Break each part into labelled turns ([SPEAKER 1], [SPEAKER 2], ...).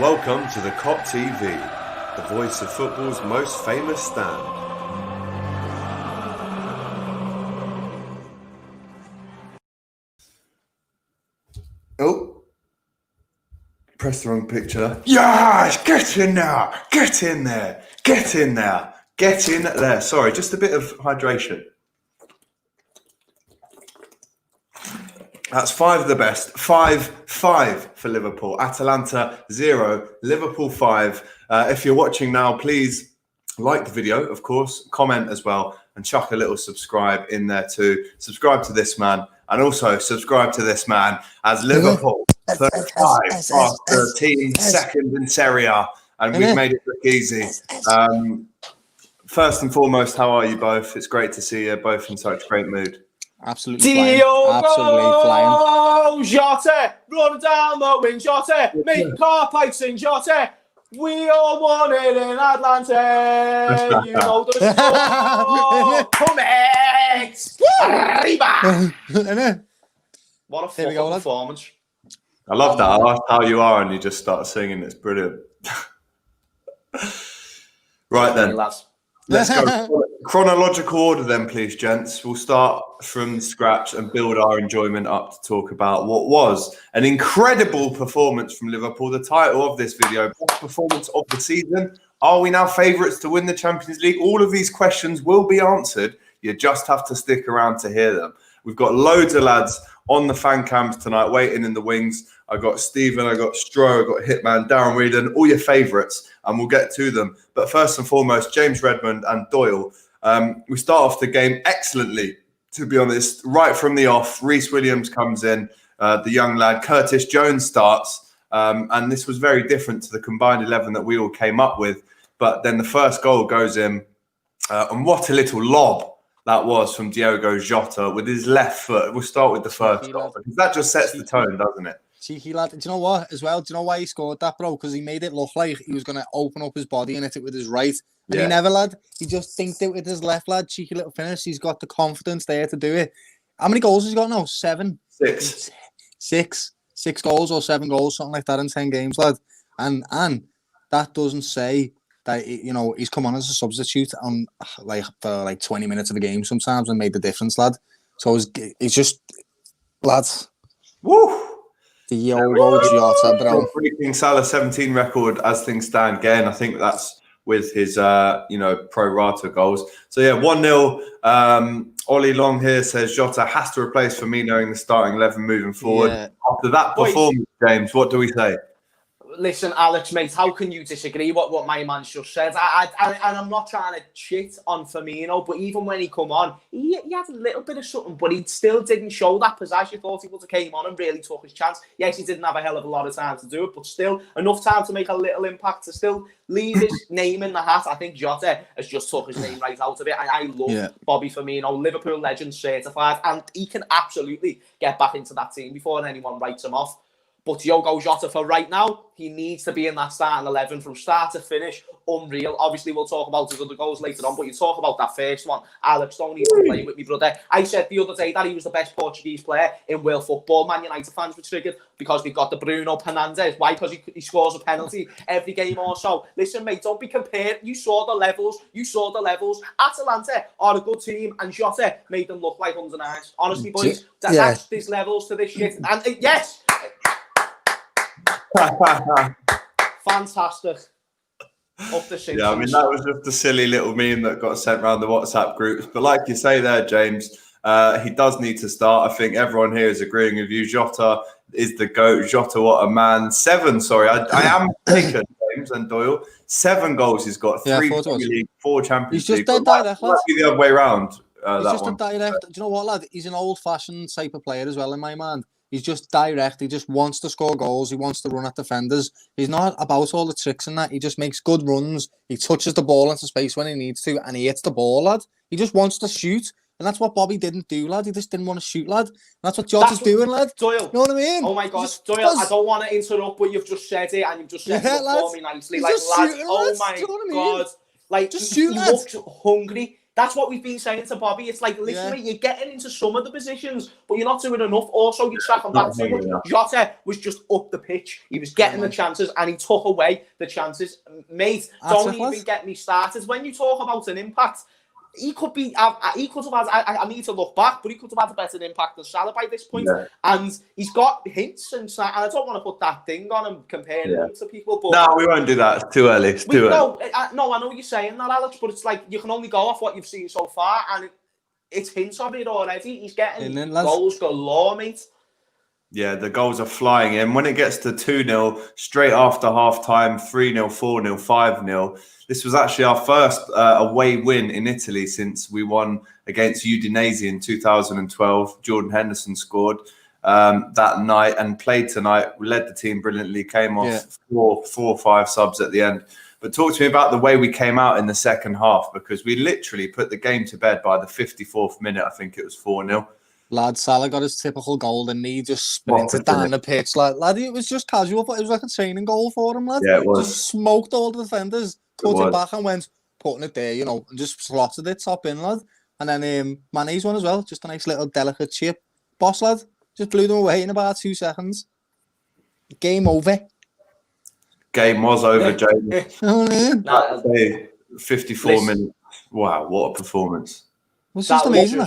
[SPEAKER 1] Welcome to the Kop TV, the voice of football's most famous stand. Oh, press the wrong picture. Yes, get in there, get in there, get in there, get in there. Sorry, just a bit of hydration. That's 5 of the best. 5-5 for Liverpool. Atalanta 0, Liverpool 5. If you're watching now, please like the video, of course, comment as well, and chuck a little subscribe in there too. Subscribe to this man, and also subscribe to this man as Liverpool 35 after team second in Serie A, and we've made it look easy. First and foremost, how are you both? It's great to see you both in such great mood.
[SPEAKER 2] Absolutely flying. Absolutely flying.
[SPEAKER 3] Jota, run down the wing, Jota, make car pipes in Jota. We all want it in Atlanta. You know the score. Come Arriba. What a fucking performance.
[SPEAKER 1] I love that. I like how you are and you just start singing. It's brilliant. Right then. Let's go. Chronological order then, please, gents. We'll start from scratch and build our enjoyment up to talk about what was an incredible performance from Liverpool. The title of this video, best performance of the season. Are we now favourites to win the Champions League? All of these questions will be answered. You just have to stick around to hear them. We've got loads of lads on the fan cams tonight, waiting in the wings. I got Stephen, I got Stro, I got Hitman, Darren Reedon, all your favourites, and we'll get to them. But first and foremost, James Redmond and Doyle. We start off the game excellently, to be honest. Right from the off, Rhys Williams comes in, the young lad. Curtis Jones starts, and this was very different to the combined 11 that we all came up with. But then the first goal goes in, and what a little lob that was from Diogo Jota with his left foot. We'll start with the first goal, because that just sets the tone, doesn't it?
[SPEAKER 2] Cheeky lad. Do you know what, as well? Do you know why he scored that, bro? Because he made it look like he was going to open up his body and hit it with his right. And he never, lad. He just thinked it with his left, lad. Cheeky little finish. He's got the confidence there to do it. How many goals has he got now? 7?
[SPEAKER 1] 6.
[SPEAKER 2] 6 goals or 7 goals, something like that in 10 games, lad. And that doesn't say that, you know, he's come on as a substitute on for 20 minutes of a game sometimes and made the difference, lad. So he's just, lads.
[SPEAKER 1] Woo!
[SPEAKER 2] Diogo Jota, bro.
[SPEAKER 1] Breaking Salah 17 record as things stand. Again, I think that's with his, pro rata goals. So, 1-0. Ollie Long here says Jota has to replace Firmino in the starting 11 moving forward. Yeah. After that performance, James, what do we say?
[SPEAKER 3] Listen, Alex, mate, how can you disagree what my man just said? And I'm not trying to shit on Firmino, but even when he come on, he had a little bit of something, but he still didn't show that pizzazz. You thought he would have came on and really took his chance. Yes, he didn't have a hell of a lot of time to do it, but still enough time to make a little impact, to still leave his name in the hat. I think Jota has just took his name right out of it. I love Bobby Firmino, Liverpool legend certified, and he can absolutely get back into that team before anyone writes him off. But Diogo Jota, for right now, he needs to be in that starting 11 from start to finish. Unreal. Obviously, we'll talk about his other goals later on, but you talk about that first one. Alex, don't even play with me, brother. I said the other day that he was the best Portuguese player in world football. Man United fans were triggered because they've got the Bruno Fernandes. Why? Because he scores a penalty every game or so. Listen, mate, don't be compared. You saw the levels. Atalanta are a good team, and Jota made them look like under nines. Honestly, boys, there's levels to this shit. And yes! Fantastic. Up the
[SPEAKER 1] yeah, I mean, that was just a silly little meme that got sent around the WhatsApp groups. But like you say there, James, he does need to start. I think everyone here is agreeing with you. Jota is the GOAT. Jota, what a man. 7, sorry. I am taken, James and Doyle. 7 goals he's got. 3 Premier League, 4 Champions League. He's just direct, lad. The other way around.
[SPEAKER 2] He's just a direct. Do you know what, lad? He's an old-fashioned type of player as well, in my mind. He's just direct. He just wants to score goals. He wants to run at defenders. He's not about all the tricks and that. He just makes good runs. He touches the ball into space when he needs to, and he hits the ball, lad. He just wants to shoot. And that's what Bobby didn't do, lad. He just didn't want to shoot, lad. And that's what Jota's doing, lad.
[SPEAKER 3] Doyle.
[SPEAKER 2] You know what I mean?
[SPEAKER 3] Oh, my God. Doyle, I don't want to interrupt, but you've just said it, and you've just said it for me nicely. Like, lad, oh, my God. Like, he looks hungry. That's what we've been saying to Bobby. It's like, listen, mate, you're getting into some of the positions, but you're not doing enough. Also, you're tracking back too much. Jota was just up the pitch. He was getting the chances, and he took away the chances. Mate, don't even get me started. When you talk about an impact, he could be. He could have had. I need to look back, but he could have had a better impact than Salah by this point. Yeah. And he's got hints, and I don't want to put that thing on and compare him to people. But
[SPEAKER 1] no, we won't do that. It's too early. It's too early.
[SPEAKER 3] No, I know what you're saying, that, Alex, but it's like you can only go off what you've seen so far, and it's hints of it already. He's getting goals galore, mate.
[SPEAKER 1] Yeah, the goals are flying in. When it gets to 2-0, straight after half-time, 3-0, 4-0, 5-0. This was actually our first away win in Italy since we won against Udinese in 2012. Jordan Henderson scored that night and played tonight. We led the team brilliantly, came off four or five subs at the end. But talk to me about the way we came out in the second half, because we literally put the game to bed by the 54th minute. I think it was 4-0.
[SPEAKER 2] Lad, Salah got his typical goal and he just sprinted down the pitch. Lad, it was just casual, but it was like a training goal for him, lad.
[SPEAKER 1] Yeah, it was.
[SPEAKER 2] Just smoked all the defenders, put it back and went, putting it there, and just slotted it top in, lad. And then Mane's one as well, just a nice little delicate chip. Boss, lad, just blew them away in about 2 seconds. Game over.
[SPEAKER 1] Game was over, Jamie.
[SPEAKER 2] Oh, man.
[SPEAKER 1] 54 minutes. Wow, what a performance.
[SPEAKER 2] It was just amazing.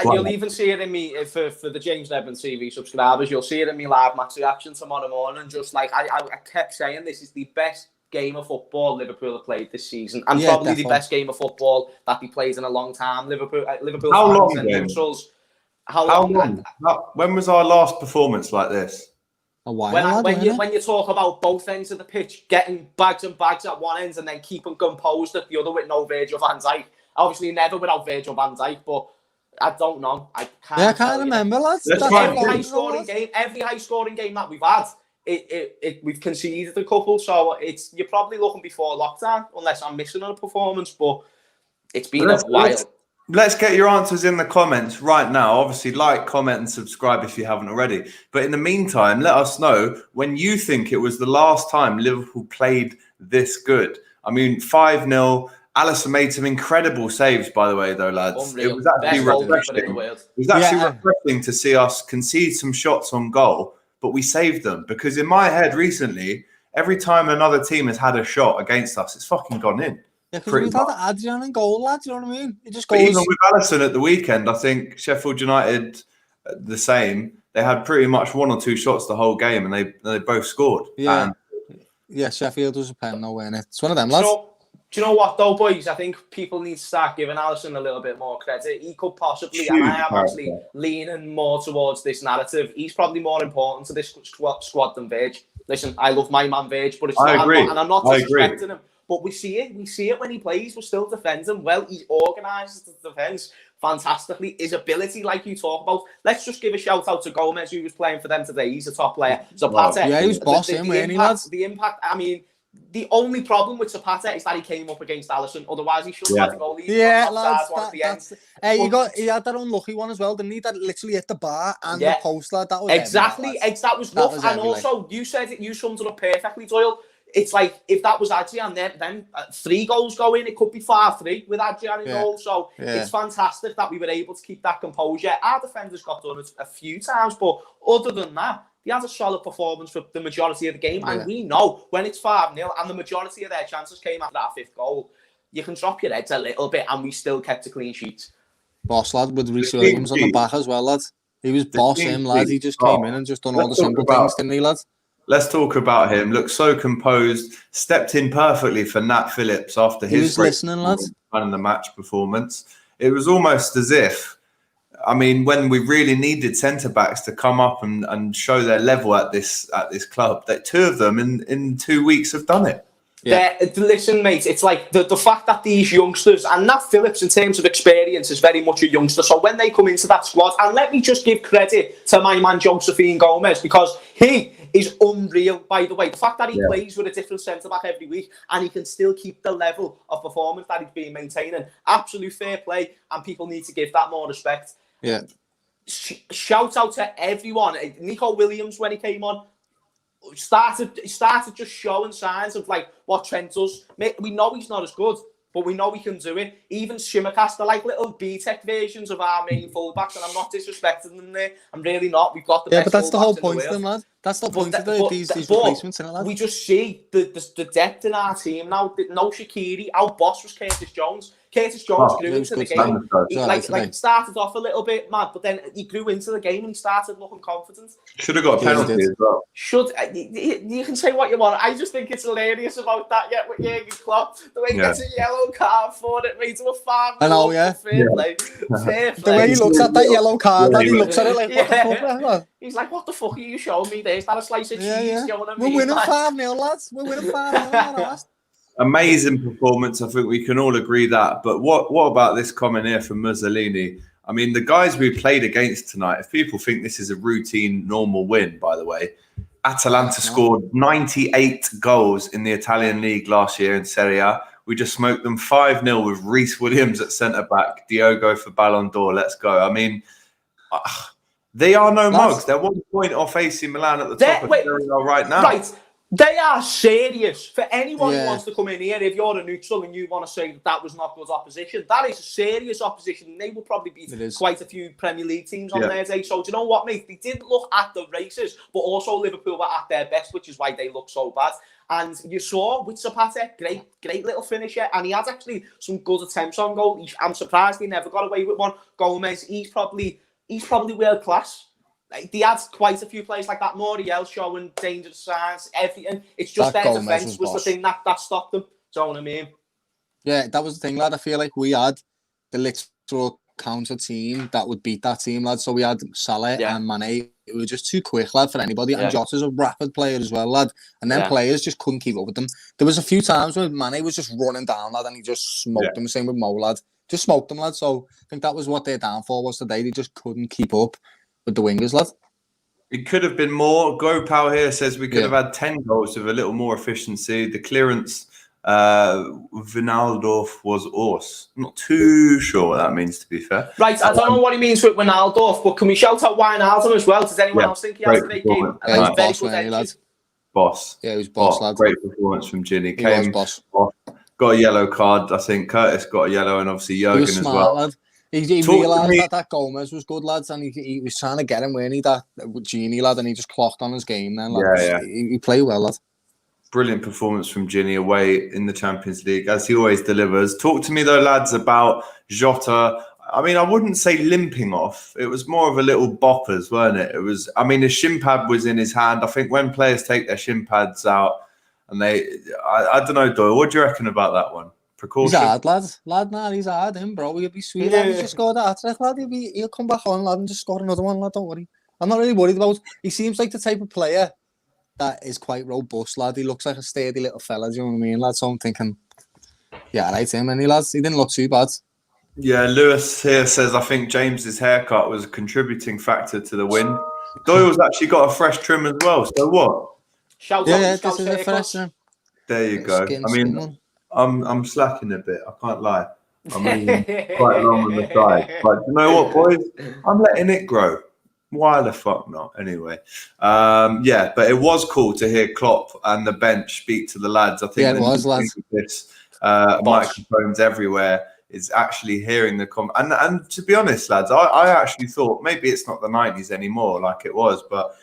[SPEAKER 3] You'll even see it in me, for the James Nevin TV subscribers, you'll see it in me live match reaction tomorrow morning. Just like I kept saying, this is the best game of football Liverpool have played this season, and probably definitely the best game of football that they played in a long time. Liverpool
[SPEAKER 1] how long,
[SPEAKER 3] and neutrals.
[SPEAKER 1] How long? When was our last performance like this?
[SPEAKER 2] A while.
[SPEAKER 3] When you talk about both ends of the pitch, getting bags and bags at one end and then keeping composed at the other with no Virgil van Dijk. Obviously, never without Virgil van Dijk, but I don't know. I can't
[SPEAKER 2] remember, lads.
[SPEAKER 3] Every high-scoring game that we've had, we've conceded a couple, so you're probably looking before lockdown, unless I'm missing a performance, but it's been a while.
[SPEAKER 1] Let's get your answers in the comments right now. Obviously, like, comment, and subscribe if you haven't already. But in the meantime, let us know when you think it was the last time Liverpool played this good. I mean, 5-0. Allison made some incredible saves, by the way, though, lads.
[SPEAKER 3] Unreal.
[SPEAKER 1] It was actually refreshing. It was actually refreshing to see us concede some shots on goal, but we saved them. Because in my head recently, every time another team has had a shot against us, it's fucking gone in.
[SPEAKER 2] Yeah, because we've had Adrian in goal, lads, you know what I mean? It just goes.
[SPEAKER 1] But even with Allison at the weekend, I think Sheffield United, the same. They had pretty much 1 or 2 shots the whole game, and they both scored.
[SPEAKER 2] Yeah, Sheffield was a pen, no winner. It's one of them, lads.
[SPEAKER 3] Do you know what, though, boys? I think people need to start giving Allison a little bit more credit. He could possibly, and I am actually leaning more towards this narrative. He's probably more important to this squad than Virg. Listen, I love my man Virg, but I'm not disrespecting him. But we see it when he plays. We're still defending well. He organises the defence fantastically. His ability, like you talk about. Let's just give a shout out to Gomez, who was playing for them today. He's a top player. Zapata.
[SPEAKER 2] Yeah, he was bossing, lads.
[SPEAKER 3] The impact, I mean, the only problem with Zapata is that he came up against Allison. Otherwise, he should have had the goal.
[SPEAKER 2] Lads. He had that unlucky one as well. Didn't he? That literally hit the bar and the post, lad. That was
[SPEAKER 3] exactly. That was rough. And also, you said it. You summed it up perfectly, Doyle. It's like if that was Adrian, then 3 goals go in. It could be 5-3 with Adrian in goal. So it's fantastic that we were able to keep that composure. Our defenders got done a few times, but other than that, he has a solid performance for the majority of the game. And we know when it's 5-0 and the majority of their chances came after that 5th goal, you can drop your heads a little bit and we still kept a clean sheet.
[SPEAKER 2] Boss, lad, with Rhys Williams on the back as well, lad. He was boss him, lad. He just came in and just done all the simple things, didn't he, lad?
[SPEAKER 1] Let's talk about him. Looked so composed. Stepped in perfectly for Nat Phillips after his
[SPEAKER 2] listening, lads.
[SPEAKER 1] The match performance. It was almost as if, I mean, when we really needed centre-backs to come up and show their level at this club, that 2 of them in 2 weeks have done it.
[SPEAKER 3] Yeah. Listen, mate, it's like the fact that these youngsters, and Nat Phillips in terms of experience is very much a youngster, so when they come into that squad, and let me just give credit to my man Josephine Gomez, because he is unreal, by the way. The fact that he plays with a different centre-back every week and he can still keep the level of performance that he's been maintaining, absolute fair play, and people need to give that more respect.
[SPEAKER 2] Yeah.
[SPEAKER 3] Shout out to everyone. Nico Williams, when he came on, started just showing signs of like what Trent does. We know he's not as good, but we know we can do it. Even Shimmercast are like little B-Tech versions of our main fullbacks, and I'm not disrespecting them there. I'm really not. We've got the best
[SPEAKER 2] but that's the whole
[SPEAKER 3] fullbacks in
[SPEAKER 2] point
[SPEAKER 3] the
[SPEAKER 2] of them,
[SPEAKER 3] world.
[SPEAKER 2] lad. That's the point of these
[SPEAKER 3] But
[SPEAKER 2] replacements, isn't it, lad?
[SPEAKER 3] we just see the depth in our team now. No Shaqiri. Our boss was Curtis Jones. Curtis Jones grew into the game. He started off a little bit mad, but then he grew into the game and he started looking confident.
[SPEAKER 1] Should have got a penalty as well.
[SPEAKER 3] You can say what you want. I just think it's hilarious about that. Yeah, with Jurgen Klopp, the way he gets a yellow card for it, made him a 5.
[SPEAKER 2] I know, yeah.
[SPEAKER 3] Fair play.
[SPEAKER 2] The way he looks at that yellow card, he looks at it like, what the fuck, lad?
[SPEAKER 3] He's like, what the fuck are you showing me there? Is that a slice of cheese? You know what I mean?
[SPEAKER 2] We're winning 5-0, lads. We're winning 5-0.
[SPEAKER 1] Amazing performance. I think we can all agree that. But what about this comment here from Mussolini? I mean, the guys we played against tonight, if people think this is a routine, normal win, by the way, Atalanta scored 98 goals in the Italian league last year in Serie A. We just smoked them 5-0 with Rhys Williams at centre-back, Diogo for Ballon d'Or. Let's go. I mean, they are no mugs. They're 1 point off AC Milan at the top of Serie A right now.
[SPEAKER 3] Right. They are serious. For anyone who wants to come in here, if you're a neutral and you want to say that was not good opposition, that is a serious opposition. They will probably beat quite a few Premier League teams on their day. So do you know what, mate? They didn't look at the races, but also Liverpool were at their best, which is why they look so bad. And you saw with Zapata, great little finisher, and he had actually some good attempts on goal. I'm surprised he never got away with one. Gomez, he's probably world class. They had quite a few players like that. Moriel showing dangerous signs, everything. It's just their defence was the thing that stopped them. Do you know what I mean? Yeah,
[SPEAKER 2] that was the thing, lad. I feel like we had the literal counter team that would beat that team, lad. So we had Salah and Mane. It was just too quick, lad, for anybody. And Jota's a rapid player as well, lad. And then players just couldn't keep up with them. There was a few times when Mane was just running down, lad, and he just smoked them. Same with Mo, lad. Just smoked them, lad. So I think that was what their downfall was today. They just couldn't keep up with the wingers, lad.
[SPEAKER 1] It could have been more. Go Pal here says we could have had 10 goals with a little more efficiency. The clearance, Wijnaldorf was us. I'm not too sure what that means, to be fair.
[SPEAKER 3] Right, I don't know what he means with Wijnaldorf, but can we shout out Wijnaldum as well? Does anyone else think he has a great game?
[SPEAKER 1] Boss.
[SPEAKER 2] Yeah, he was boss, lad.
[SPEAKER 1] Great performance from Ginny.
[SPEAKER 2] He was boss.
[SPEAKER 1] Got a yellow card. I think Curtis got a yellow, and obviously Jurgen as well.
[SPEAKER 2] Lad. He realised that Gomez was good, lads, and he was trying to get him, weren't he, that Genie, lad, and he just clocked on his game then, lad. He played well, lad.
[SPEAKER 1] Brilliant performance from Genie away in the Champions League, as he always delivers. Talk to me, though, lads, about Jota. I mean, I wouldn't say limping off. It was more of a little boppers, weren't it? It was, I mean, his shin pad was in his hand. I think when players take their shin pads out, and I don't know, Doyle, what do you reckon about that one? Precaution.
[SPEAKER 2] He's hard, lad. He's hard, him, bro. He'll be sweet. Yeah. He's just scored a hat-trick, lad. He'll come back on, lad, and just score another one, lad. Don't worry. I'm not really worried about. He seems like the type of player that is quite robust, lad. He looks like a sturdy little fella. Do you know what I mean, lad? So I'm thinking, right, him, and lads. He didn't look too bad.
[SPEAKER 1] Yeah, Lewis here says I think James's haircut was a contributing factor to the win. Doyle's actually got a fresh trim as well. So what?
[SPEAKER 3] Shout
[SPEAKER 2] out this is a fresh trim.
[SPEAKER 1] There you go. I mean. I'm slacking a bit. I can't lie. I'm moving quite long on the side. But you know what, boys? I'm letting it grow. Why the fuck not? Anyway, but it was cool to hear Klopp and the bench speak to the lads. I think
[SPEAKER 2] it was, lads.
[SPEAKER 1] This microphones everywhere is actually hearing the and to be honest, lads, I actually thought maybe it's not the 90s anymore like it was, but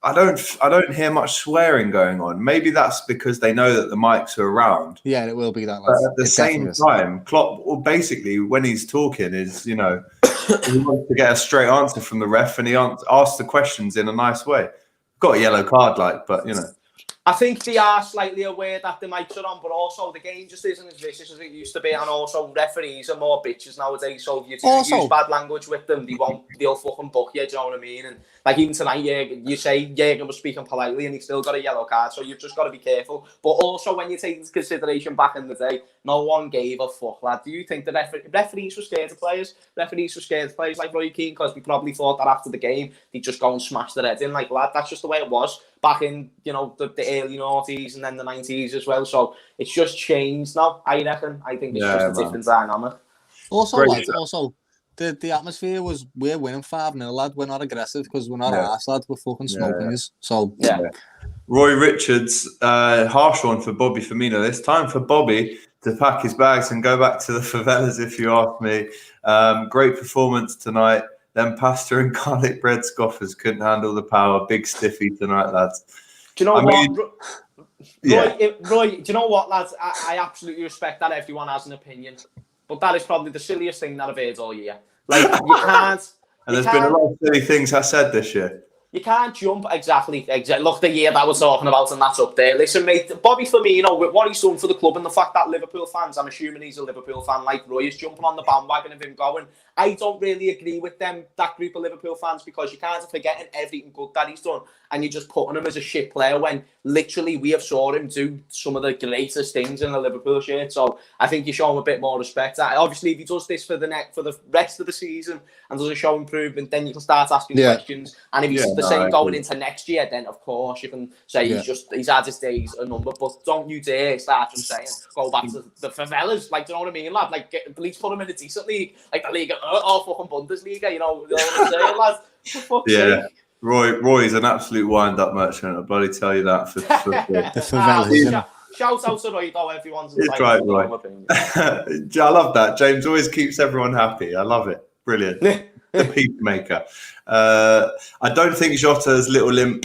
[SPEAKER 1] I don't hear much swearing going on. Maybe that's because they know that the mics are around.
[SPEAKER 2] Yeah, it will be that.
[SPEAKER 1] But at the same time, Klopp, well, basically, when he's talking, is he wants to get a straight answer from the ref, and he asks the questions in a nice way. Got a yellow card, but
[SPEAKER 3] I think they are slightly aware that the mics are on, but also the game just isn't as vicious as it used to be, and also referees are more bitches nowadays. So if you use bad language with them, they'll fucking book you. Do you know what I mean? And like even tonight, you say Jurgen was speaking politely, and he still got a yellow card. So you've just got to be careful. But also when you take into consideration back in the day, no one gave a fuck, lad. Do you think the referees were scared of players? Referees were scared of players like Roy Keane because they probably thought that after the game they'd just go and smash their head in. Like, lad, that's just the way it was back in the early 90s and then the 90s as well. So it's just changed now, I reckon. I think it's just a different dynamic.
[SPEAKER 2] Also, lads, the atmosphere was, we're winning 5-0, lad. We're not aggressive because we're not arse, lad. We're fucking smoking us. So,
[SPEAKER 1] Roy Richards, harsh one for Bobby Firmino. This time for Bobby. to pack his bags and go back to the favelas, if you ask me. Great performance tonight. Them pasta and garlic bread scoffers couldn't handle the power. Big stiffy tonight, lads.
[SPEAKER 3] Do you know what?
[SPEAKER 1] Yeah.
[SPEAKER 3] Roy, do you know what, lads? I absolutely respect that everyone has an opinion. But that is probably the silliest thing that I've heard all year. Like, you can't...
[SPEAKER 1] And there's been a lot of silly things I said this year.
[SPEAKER 3] You can't jump exactly. Look, the year that we're talking about, and that's up there. Listen, mate, Bobby Firmino, with what he's done for the club and the fact that Liverpool fans, I'm assuming he's a Liverpool fan like Roy, is jumping on the bandwagon of him going. I don't really agree with that group of Liverpool fans, because you can't forget everything good that he's done, and you're just putting him as a shit player when literally we have saw him do some of the greatest things in the Liverpool shirt. So I think you show him a bit more respect. Obviously, if he does this for the rest of the season and doesn't show improvement, then you can start asking questions. And if he's the same going into next year, then of course you can say he's had his days a number. But don't you dare start just saying go back to the favelas. Like, do you know what I mean, lad? Like, at least put him in a decent league, like the league fucking Bundesliga. You know what I'm saying, lads? For fuck's sake.
[SPEAKER 1] Roy's an absolute wind-up merchant. I'll bloody tell you that. For
[SPEAKER 2] the favelas.
[SPEAKER 3] Shout out to Roy, though. Everyone's
[SPEAKER 1] right, Roy. I love that. James always keeps everyone happy. I love it. Brilliant. The peacemaker. I don't think Jota's little limp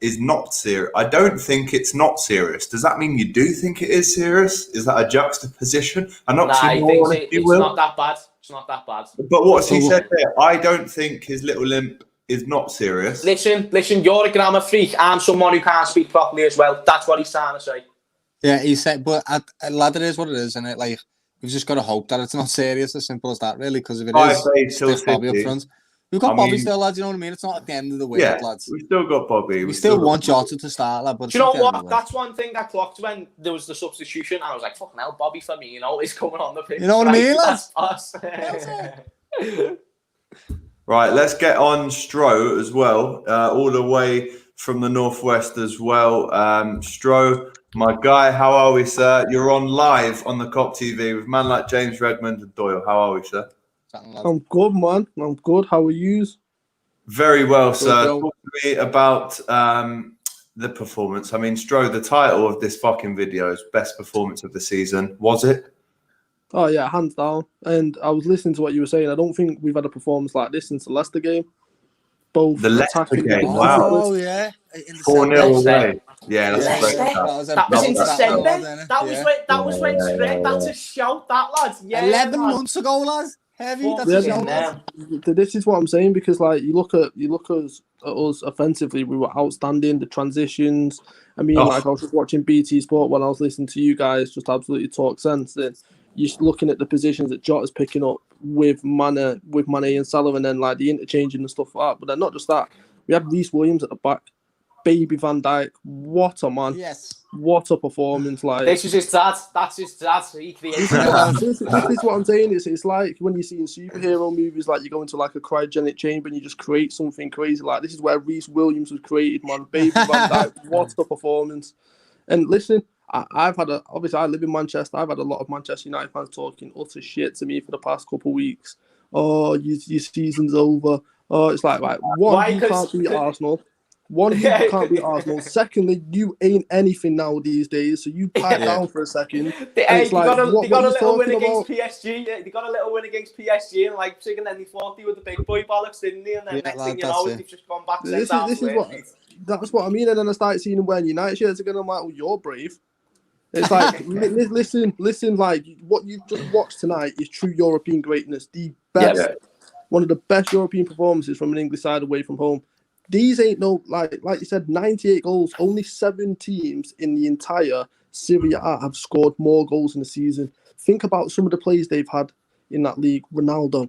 [SPEAKER 1] is not serious. I don't think it's not serious. Does that mean you do think it is serious? Is that a juxtaposition? I'm not
[SPEAKER 3] sure. It's not that bad. It's not that bad.
[SPEAKER 1] But what's he said there? I don't think his little limp is not serious.
[SPEAKER 3] Listen, you're a grammar freak. I'm someone who can't speak properly as well. That's what he's trying to say.
[SPEAKER 2] Yeah, he said, but lad, it is what it is, and it like we've just got to hope that it's not serious. As simple as that, really. Because if it is, stiff Bobby up front. We've got Bobby still, lads. You know what I mean? It's not at the end of the world, lads.
[SPEAKER 1] We've still got Bobby.
[SPEAKER 2] We still want Jota to start, lad. But
[SPEAKER 3] do you know what? That's one thing that clocked when there was the substitution. I was like, fucking hell, Bobby Firmino is coming on the pitch.
[SPEAKER 2] You know what I mean, lads?
[SPEAKER 3] That's us.
[SPEAKER 1] Right, let's get on Stro as well, all the way from the northwest as well. Stro, my guy, how are we, sir? You're on live on the Kop TV with man like James Redmond and Doyle. How are we, sir?
[SPEAKER 4] I'm good, man. I'm good. How are you?
[SPEAKER 1] Very well, sir. Talk to me about the performance. I mean, Stro, the title of this fucking video is best performance of the season. Was it?
[SPEAKER 4] Oh, yeah, hands down. And I was listening to what you were saying. I don't think we've had a performance like this since the Leicester game. Both
[SPEAKER 1] the Leicester game, wow.
[SPEAKER 2] Oh, yeah.
[SPEAKER 1] 4-0 away. Yeah, that's great.
[SPEAKER 3] That was in December. That was when that's a shout, that, lads. Yeah,
[SPEAKER 2] 11 months ago, lads. Heavy, that's a shout.
[SPEAKER 4] This is what I'm saying, because like you look at us offensively, we were outstanding. The transitions. I mean, like I was just watching BT Sport when I was listening to you guys just absolutely talk sense. Then you're looking at the positions that Jota's picking up with Mane and Salah, and then like the interchanging and stuff like that. But then not just that, we had Rhys Williams at the back, baby Van Dijk. What a man!
[SPEAKER 2] Yes,
[SPEAKER 4] what a performance! Like
[SPEAKER 3] this is his dad. That's his dad. He created
[SPEAKER 4] this is what I'm saying. It's like when you see in superhero movies, like you go into like a cryogenic chamber and you just create something crazy. Like this is where Rhys Williams was created, man. Baby Van Dijk. What a performance! And listen. Obviously I live in Manchester. I've had a lot of Manchester United fans talking utter shit to me for the past couple of weeks. Oh, your season's over. Oh, it's like, right, one, you can't beat Arsenal. One, you can't beat Arsenal. Secondly, you ain't anything now these days, so you pipe down for a second.
[SPEAKER 3] They got a little win against PSG. They got a little win against PSG and Leipzig, and then they fought with the big boy bollocks, didn't they? And then next thing you know, they've just gone back.
[SPEAKER 4] That's what I mean. And then I started seeing them wearing United shirts again. I'm like, oh, you're brave. It's like, listen, like what you just watched tonight is true European greatness. The best, one of the best European performances from an English side away from home. These ain't no, like you said, 98 goals. Only 7 teams in the entire Serie A have scored more goals in the season. Think about some of the players they've had in that league. Ronaldo.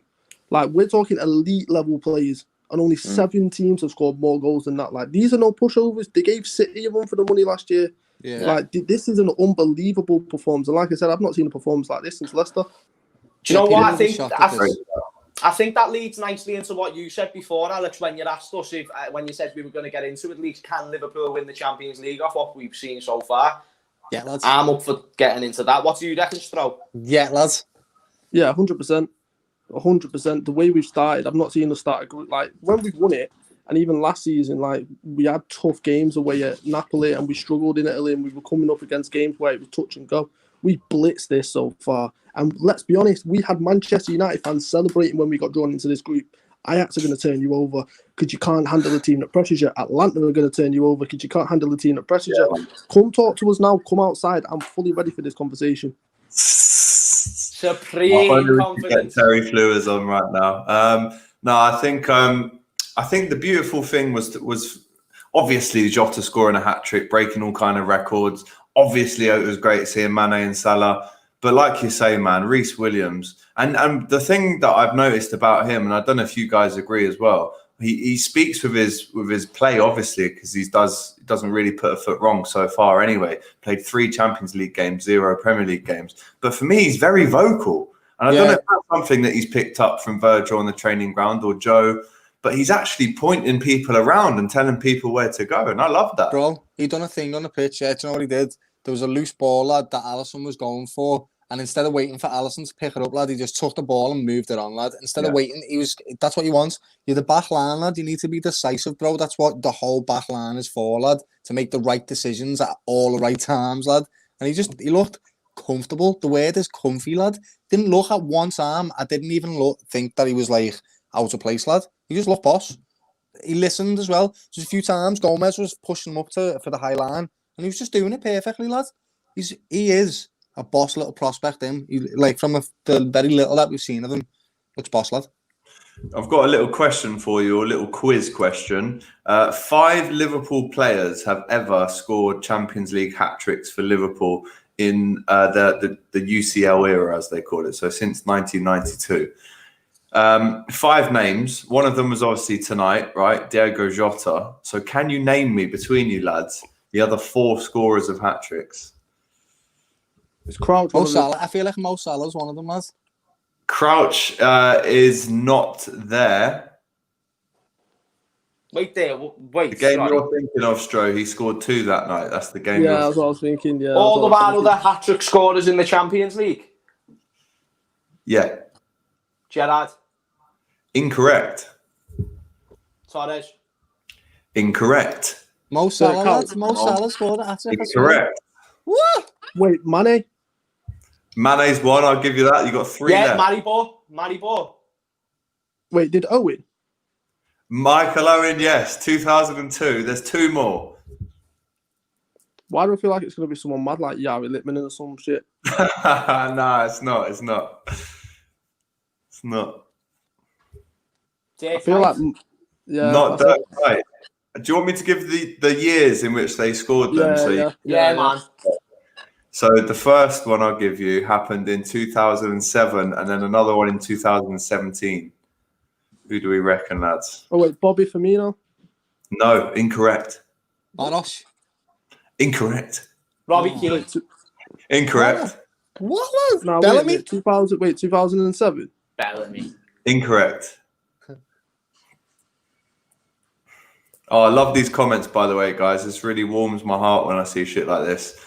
[SPEAKER 4] Like, we're talking elite level players. And only 7 teams have scored more goals than that. Like, these are no pushovers. They gave City a run for the money last year. Yeah. Like, this is an unbelievable performance. And like I said, I've not seen a performance like this since Leicester.
[SPEAKER 3] Do you know what I think? I think that leads nicely into what you said before, Alex, when you asked us when you said we were going to get into at least can Liverpool win the Champions League off what we've seen so far.
[SPEAKER 2] Yeah, lads.
[SPEAKER 3] I'm up for getting into that. What do you reckon, Stro?
[SPEAKER 2] Yeah, lads.
[SPEAKER 4] Yeah, 100%. 100%. The way we've started, I've not seen us start like when we've won it, and even last season, like we had tough games away at Napoli, and we struggled in Italy, and we were coming up against games where it was touch and go. we blitzed this so far. And let's be honest, we had Manchester United fans celebrating when we got drawn into this group. Ajax are going to turn you over because you can't handle a team that pressures you. Atalanta are going to turn you over because you can't handle a team that pressures you. Come talk to us now. Come outside. I'm fully ready for this conversation.
[SPEAKER 3] Supreme confidence.
[SPEAKER 1] Terry Flewers on right now. No, I think the beautiful thing was obviously Jota scoring a hat-trick, breaking all kind of records. Obviously, it was great seeing Mane and Salah. But like you say, man, Rhys Williams, and the thing that I've noticed about him, and I don't know if you guys agree as well, he speaks with his play, obviously, because he doesn't really put a foot wrong so far anyway. Played 3 Champions League games, 0 Premier League games. But for me, he's very vocal. And I don't know if that's something that he's picked up from Virgil on the training ground or Joe, but he's actually pointing people around and telling people where to go. And I love that.
[SPEAKER 2] Bro, he done a thing on the pitch. Yeah, do you know what he did? There was a loose ball, lad, that Allison was going for. And instead of waiting for Allison to pick it up, lad, he just took the ball and moved it on, lad. Instead of waiting, that's what he wants. You're the back line, lad. You need to be decisive, bro. That's what the whole back line is for, lad. To make the right decisions at all the right times, lad. And he looked comfortable. The word is comfy, lad. Didn't look at one time. I didn't even think that he was like out of place, lad. He just looked boss. He listened as well. Just a few times, Gomez was pushing him up for the high line. And he was just doing it perfectly, lad. He is a boss little prospect, him. Like from the very little that we've seen of him, looks boss, lad.
[SPEAKER 1] I've got a little question for you, a little quiz question. 5 Liverpool players have ever scored Champions League hat-tricks for Liverpool in the UCL era, as they call it. So since 1992. 5 names. One of them was obviously tonight, right? Diego Jota. So can you name me, between you lads, the other 4 scorers of hat-tricks?
[SPEAKER 4] It's Crouch.
[SPEAKER 2] Mo Salah. I feel like Mo Salah's one of them, lads.
[SPEAKER 1] Crouch is not there.
[SPEAKER 3] Wait,
[SPEAKER 1] The game you're thinking of, Stro, he scored 2 that night. That's the game.
[SPEAKER 4] Yeah, that's what I was thinking. Yeah,
[SPEAKER 3] all of our other hat-trick scorers in the Champions League.
[SPEAKER 1] Yeah.
[SPEAKER 3] Gerrard.
[SPEAKER 1] Incorrect.
[SPEAKER 3] Torres.
[SPEAKER 1] Incorrect.
[SPEAKER 2] Mo Salah, lads. Mo Salah scored a hat-trick.
[SPEAKER 1] Incorrect.
[SPEAKER 2] What?
[SPEAKER 4] Wait, Mane?
[SPEAKER 1] Mane's one. I'll give you that. You got 3 left.
[SPEAKER 3] Maribor.
[SPEAKER 4] Wait, did Owen?
[SPEAKER 1] Michael Owen, yes. 2002. There's 2 more.
[SPEAKER 4] Why do I feel like it's going to be someone mad like Yari Littman or some shit?
[SPEAKER 1] No, it's not. It's not. It's not.
[SPEAKER 4] I feel like... Yeah,
[SPEAKER 1] not that right. Do you want me to give the years in which they scored them?
[SPEAKER 3] Yeah, man.
[SPEAKER 1] So the first one I'll give you happened in 2007 and then another one in 2017. Who do we reckon, lads?
[SPEAKER 4] Oh, wait, Bobby Firmino?
[SPEAKER 1] No, incorrect.
[SPEAKER 2] Maros?
[SPEAKER 1] Incorrect.
[SPEAKER 3] Robbie Keane?
[SPEAKER 1] Incorrect.
[SPEAKER 2] What?
[SPEAKER 4] No,
[SPEAKER 2] Bellamy?
[SPEAKER 4] 2007?
[SPEAKER 3] Bellamy.
[SPEAKER 1] Incorrect. Oh, I love these comments, by the way, guys. This really warms my heart when I see shit like this.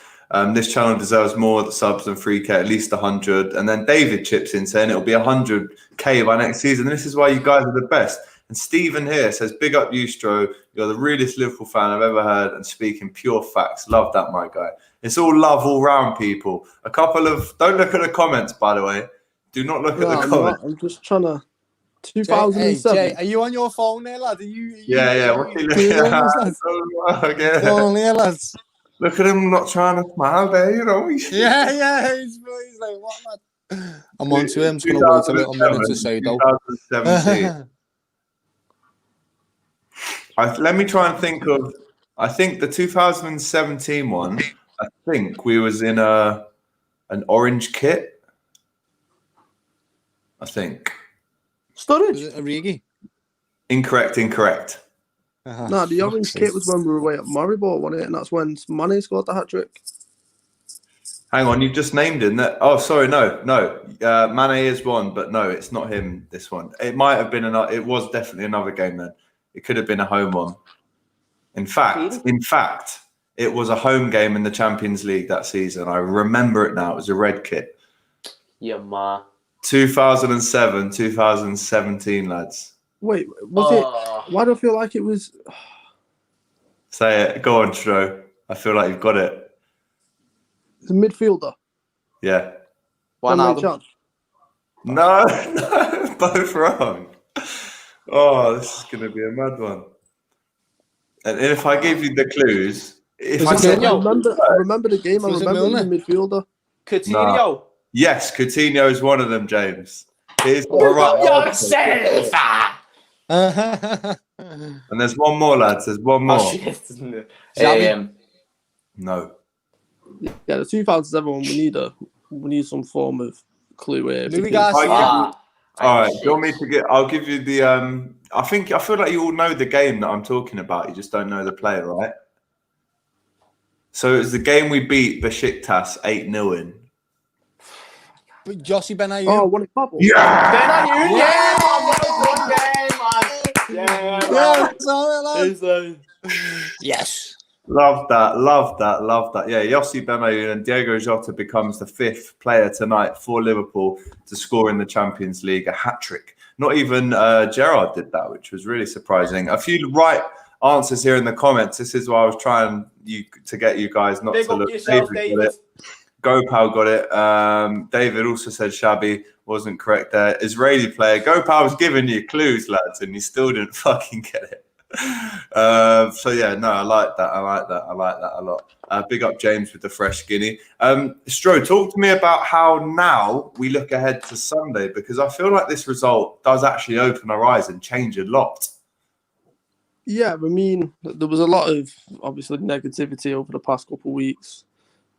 [SPEAKER 1] This channel deserves more subs than 3K, at least 100. And then David chips in saying it'll be 100K by next season. This is why you guys are the best. And Stephen here says, big up you, Stro. You're the realest Liverpool fan I've ever heard and speaking pure facts. Love that, my guy. It's all love all round, people. A couple of... Don't look at the comments, by the way. Do not look at the comments.
[SPEAKER 4] I'm just trying to... 2007.
[SPEAKER 2] Jay, are you on your phone there, lad?
[SPEAKER 1] Yeah. What are you looking at?
[SPEAKER 2] Go on here, lads.
[SPEAKER 1] Look at him not trying to smile there, you know.
[SPEAKER 2] Yeah. He's like, what, man? I'm on to him. I'm just going to wait a little minute to say, though.
[SPEAKER 1] 2017. Let me try and think of... I think the 2017 one, I think we was in an orange kit. I think.
[SPEAKER 2] Sturridge? Origi?
[SPEAKER 1] Incorrect.
[SPEAKER 4] No, the orange kit was when we were away at Maribor, wasn't it? And that's when Mane scored the hat-trick.
[SPEAKER 1] Hang on, you just named him. Oh, sorry, no. Mane is one, but no, it's not him, this one. It might have been another... It was definitely another game then. It could have been a home one. In fact, it was a home game in the Champions League that season. I remember it now. It was a red kit.
[SPEAKER 3] Yeah, ma.
[SPEAKER 1] 2007, 2017, lads.
[SPEAKER 4] Wait, was it? Why do I feel like it was?
[SPEAKER 1] Say it. Go on, Stro. I feel like you've got it.
[SPEAKER 4] The midfielder.
[SPEAKER 1] Yeah.
[SPEAKER 3] Wijnaldum.
[SPEAKER 1] No, both wrong. Oh, this is going to be a mad one. And if I give you the clues, if I said,
[SPEAKER 4] I remember the game. I remember the midfielder.
[SPEAKER 3] Coutinho.
[SPEAKER 1] No. Yes, Coutinho is one of them, James. Here's the right answer. And there's one more, lads. There's one more.
[SPEAKER 3] Oh, shit.
[SPEAKER 1] No.
[SPEAKER 4] Yeah, the 2007 one. We need some form of clue here.
[SPEAKER 1] All right. Do you want me to get? I'll give you the. I feel like you all know the game that I'm talking about. You just don't know the player, right? So it was the game we beat Besiktas 8-0 in.
[SPEAKER 2] Jossie Benayoun.
[SPEAKER 4] Oh, what a bubble!
[SPEAKER 1] Yeah,
[SPEAKER 3] Benayoun.
[SPEAKER 2] Yes.
[SPEAKER 1] Love that. Yeah, Yossi Benayoun and Diego Jota becomes the 5th player tonight for Liverpool to score in the Champions League, a hat-trick. Not even Gerrard did that, which was really surprising. A few right answers here in the comments. This is why I was trying to get you guys not to look. David. Gopal got it. David also said Shabby wasn't correct there. Israeli player. Gopal was giving you clues, lads, and you still didn't fucking get it. So yeah, no, I like that a lot. Big up James with the fresh skinny. Stro, talk to me about how now we look ahead to Sunday, because I feel like this result does actually open our eyes and change a lot.
[SPEAKER 4] Yeah, I mean, there was a lot of obviously negativity over the past couple of weeks,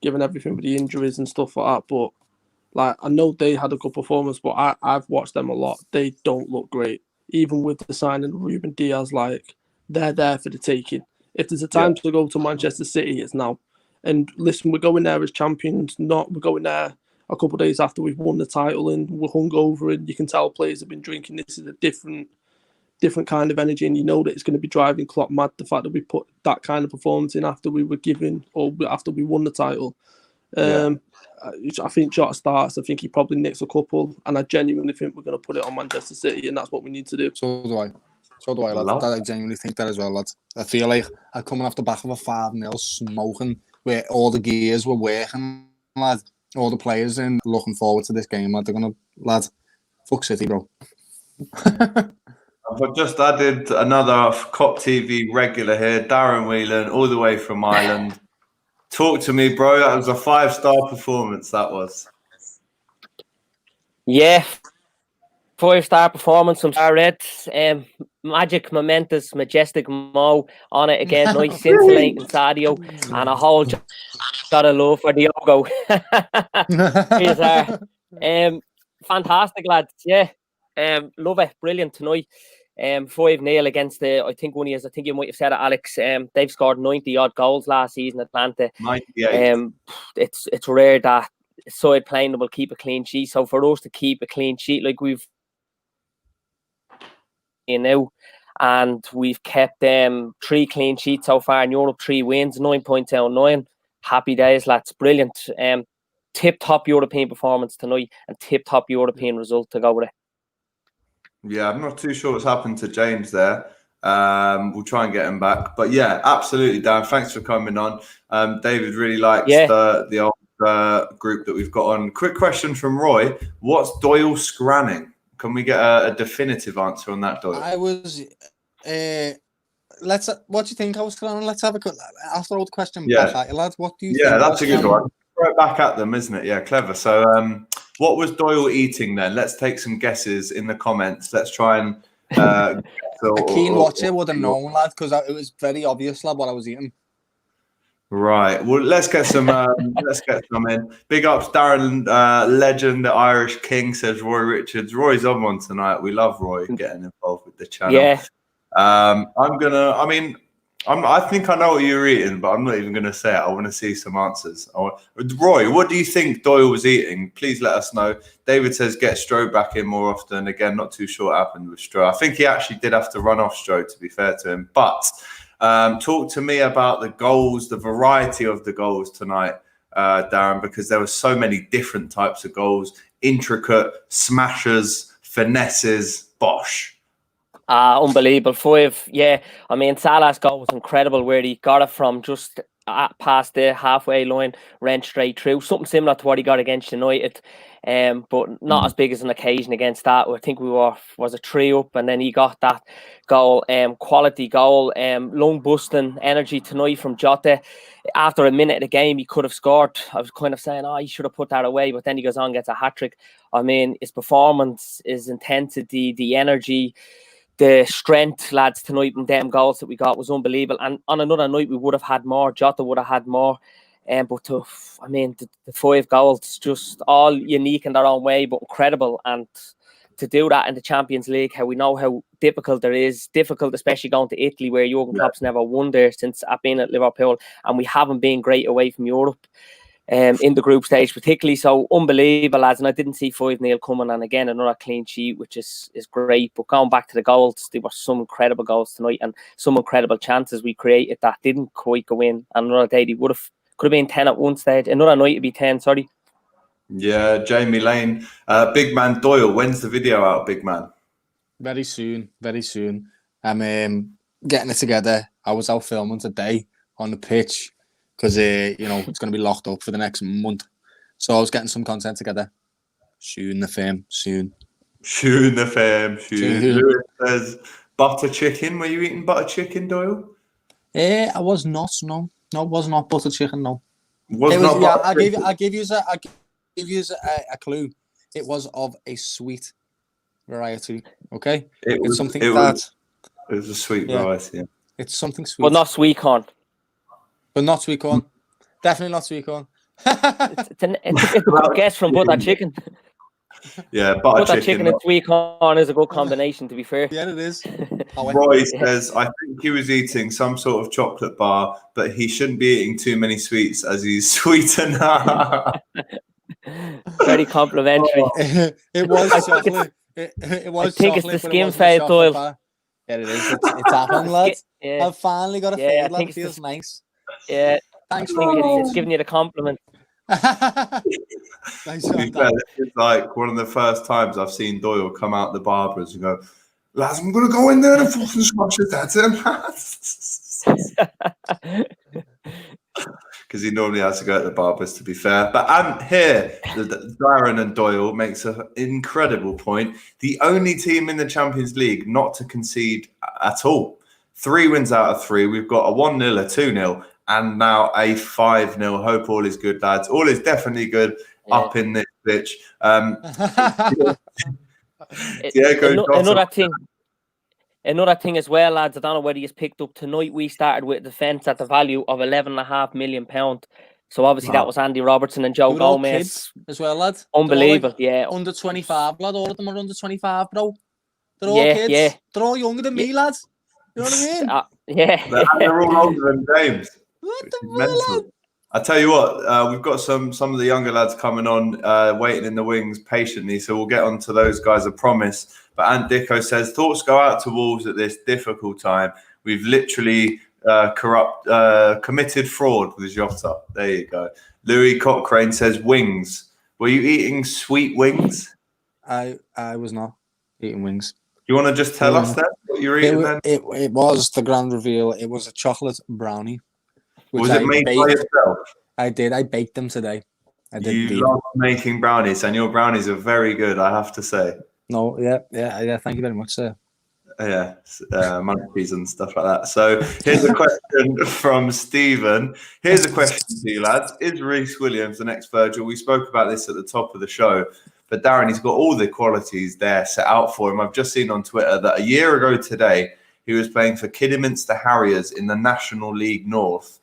[SPEAKER 4] given everything with the injuries and stuff like that. But like, I know they had a good performance, but I've watched them a lot. They don't look great, even with the signing of Ruben Diaz. Like, they're there for the taking. If there's a time to go to Manchester City, it's now. And listen, we're going there as champions. We're going there a couple of days after we've won the title and we're hungover, and you can tell players have been drinking. This is a different kind of energy, and you know that it's going to be driving Klopp mad. The fact that we put that kind of performance in after we were given, or after we won the title. I think Jota starts. I think he probably nicks a couple, and I genuinely think we're going to put it on Manchester City, and that's what we need to do.
[SPEAKER 2] So do I, lads. I genuinely think that as well, lads. I feel like I'm coming off the back of a 5-0 smoking, where all the gears were working, lad. All the players in looking forward to this game, lad. They're gonna, lad, fuck City, bro.
[SPEAKER 1] I've just added another Kop TV regular here, Darren Whelan, all the way from Ireland. Talk to me, bro. That was a 5-star performance. That was.
[SPEAKER 5] Yeah, 5-star performance from Star Reds. Magic, momentous, majestic Mo on it again. Nice scintillating Sadio, and a whole got a love for Diogo. Here's our fantastic, lads. Yeah, love it. Brilliant tonight. 5-0 against I think you might have said it, Alex. They've scored 90 odd goals last season, Atalanta.
[SPEAKER 1] 98.
[SPEAKER 5] It's rare that side playing will keep a clean sheet. So for us to keep a clean sheet like we've and we've kept 3 clean sheets so far in Europe, 3 wins, 9.09. Happy days, lads. Brilliant. Tip-top European performance tonight and tip-top European result to go with it.
[SPEAKER 1] Yeah, I'm not too sure what's happened to James there. We'll try and get him back. But yeah, absolutely, Dan. Thanks for coming on. David really likes the old group that we've got on. Quick question from Roy. What's Doyle scranning? Can we get a definitive answer on that, Doyle?
[SPEAKER 2] I was... what do you think I was scranning? Let's have a quick... I'll throw the question back at you, lads. What do you think?
[SPEAKER 1] Yeah, that's a good one. Throw it back at them, isn't it? Yeah, clever. So what was Doyle eating then? Let's take some guesses in the comments. Let's try and... a
[SPEAKER 2] keen watcher would have known, lad, because it was very obvious, lad, what I was eating.
[SPEAKER 1] Right. Well, let's get some in. Big ups, Darren, legend, the Irish King, says Roy Richards. Roy's on one tonight. We love Roy getting involved with the channel.
[SPEAKER 5] Yeah.
[SPEAKER 1] I think I know what you're eating, but I'm not even going to say it. I want to see some answers. Roy, what do you think Doyle was eating? Please let us know. David says get Stroh back in more often. Again, not too sure what happened with Stroh. I think he actually did have to run off Stroh, to be fair to him. But talk to me about the goals, the variety of the goals tonight, Darren, because there were so many different types of goals. Intricate, smashers, finesses, bosh.
[SPEAKER 5] Unbelievable. 5, yeah. I mean, Salah's goal was incredible, where he got it from just past the halfway line, ran straight through. Something similar to what he got against United, but not as big as an occasion against that. I think we was a 3-up, and then he got that goal, quality goal, lung busting energy tonight from Jota. After a minute of the game, he could have scored. I was kind of saying, he should have put that away, but then he goes on and gets a hat-trick. I mean, his performance, his intensity, the energy, the strength, lads, tonight and them goals that we got was unbelievable. And on another night, we would have had more. Jota would have had more. But the 5 goals, just all unique in their own way, but incredible. And to do that in the Champions League, how we know how difficult it is, difficult especially going to Italy, where Jurgen Klopp's never won there since I've been at Liverpool, and we haven't been great away from Europe. In the group stage particularly, so unbelievable, lads. And I didn't see 5-0 coming, and again another clean sheet, which is great. But going back to the goals, there were some incredible goals tonight and some incredible chances we created that didn't quite go in. And another day they could have been 10 at one stage, another night it'd be 10. Sorry.
[SPEAKER 1] Yeah, Jamie Lane, Big Man Doyle, when's the video out, Big Man?
[SPEAKER 2] Very soon. I'm getting it together. I was out filming today on the pitch, because it's going to be locked up for the next month. So I was getting some content together. Soon the fame, soon.
[SPEAKER 1] Lewis says, butter chicken. Were you eating butter chicken, Doyle?
[SPEAKER 2] I was not, no. No, it was not butter chicken, no.
[SPEAKER 1] I
[SPEAKER 2] gave you a clue. It was of a sweet variety, okay?
[SPEAKER 1] It was a sweet variety, yeah.
[SPEAKER 2] It's something sweet.
[SPEAKER 5] But not sweet corn.
[SPEAKER 2] But not sweet corn. Definitely not sweet corn.
[SPEAKER 5] It's a good guess from butter chicken.
[SPEAKER 1] Yeah, butter chicken
[SPEAKER 5] and sweet corn is a good combination, to be fair.
[SPEAKER 2] Yeah, it is.
[SPEAKER 1] Roy says, I think he was eating some sort of chocolate bar, but he shouldn't be eating too many sweets as he's sweeting.
[SPEAKER 5] Very complimentary.
[SPEAKER 2] It was chocolate. It was.
[SPEAKER 5] I think
[SPEAKER 2] chocolate,
[SPEAKER 5] it's the skin fade, Doyle.
[SPEAKER 2] Yeah, it is. It's happened, lads.
[SPEAKER 5] Yeah.
[SPEAKER 2] I've finally got a fade, lad. It feels nice.
[SPEAKER 5] Yeah.
[SPEAKER 2] Thanks,
[SPEAKER 5] it's giving you the compliment.
[SPEAKER 2] Nice one,
[SPEAKER 1] this is like one of the first times I've seen Doyle come out the barbers and go, lads, I'm going to go in there and fucking smash his head in. Because he normally has to go at the barbers, to be fair. But I'm here. Darren and Doyle makes an incredible point. The only team in the Champions League not to concede at all. 3 wins out of 3. We've got a 1-0, a 2-0, and now a 5-0. Hope all is good, lads. All is definitely good up in this bitch.
[SPEAKER 5] Another thing as well, lads, I don't know whether you picked up tonight, we started with a defence at the value of £11.5 million. So obviously that was Andy Robertson and Joe Gomez.
[SPEAKER 2] As well, lad.
[SPEAKER 5] Unbelievable, yeah.
[SPEAKER 2] Under 25, lad. All of them are under 25, bro. They're all kids. Yeah. They're all younger than me, lads. You know what I mean?
[SPEAKER 1] They're all older than James.
[SPEAKER 2] What the hell?
[SPEAKER 1] I tell you what, we've got some of the younger lads coming on, waiting in the wings patiently, so we'll get on to those guys, I promise. But Ant Dicko says, thoughts go out to Wolves at this difficult time. We've literally committed fraud with Jota. There you go. Louis Cochrane says, wings. Were you eating sweet wings?
[SPEAKER 2] I was not eating wings.
[SPEAKER 1] You want to just tell us then what you're eating then?
[SPEAKER 2] It was the grand reveal. It was a chocolate brownie.
[SPEAKER 1] Was it made by yourself?
[SPEAKER 2] I did. I baked them today. I did.
[SPEAKER 1] You love making brownies, and your brownies are very good, I have to say.
[SPEAKER 2] No, yeah. Thank you very much, sir.
[SPEAKER 1] Yeah, monkeys and stuff like that. So here's a question from Stephen. Here's a question to you, lads. Is Rhys Williams the next Virgil? We spoke about this at the top of the show. But Darren, he's got all the qualities there set out for him. I've just seen on Twitter that a year ago today, he was playing for Kidderminster Harriers in the National League North.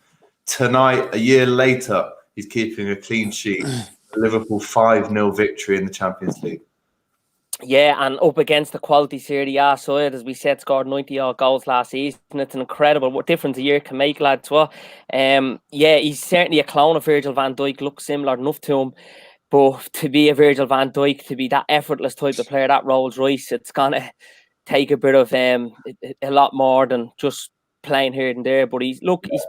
[SPEAKER 1] Tonight, a year later, he's keeping a clean sheet. Liverpool 5-0 victory in the Champions League.
[SPEAKER 5] Yeah, and up against the quality Serie A side, as we said, scored 90-odd goals last season. It's an incredible what difference a year can make, lads. Well, he's certainly a clone of Virgil van Dijk, looks similar enough to him. But to be a Virgil van Dijk, to be that effortless type of player, that Rolls Royce, it's going to take a bit of a lot more than just playing here and there. But he's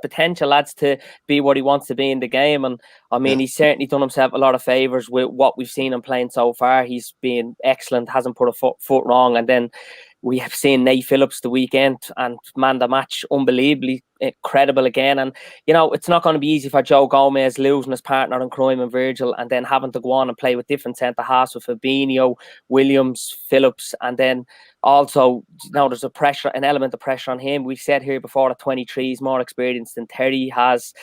[SPEAKER 5] potential, lads, to be what he wants to be in the game. And I mean, he's certainly done himself a lot of favours with what we've seen him playing so far. He's been excellent, hasn't put a foot wrong. And then we have seen Nate Phillips the weekend and man the match unbelievably incredible again. And you know, it's not going to be easy for Joe Gomez losing his partner in crime and Virgil, and then having to go on and play with different centre halves with Fabinho, Williams, Phillips, and then also, you know, there's an element of pressure on him. We've said here before that 23 is more experienced than Terry has,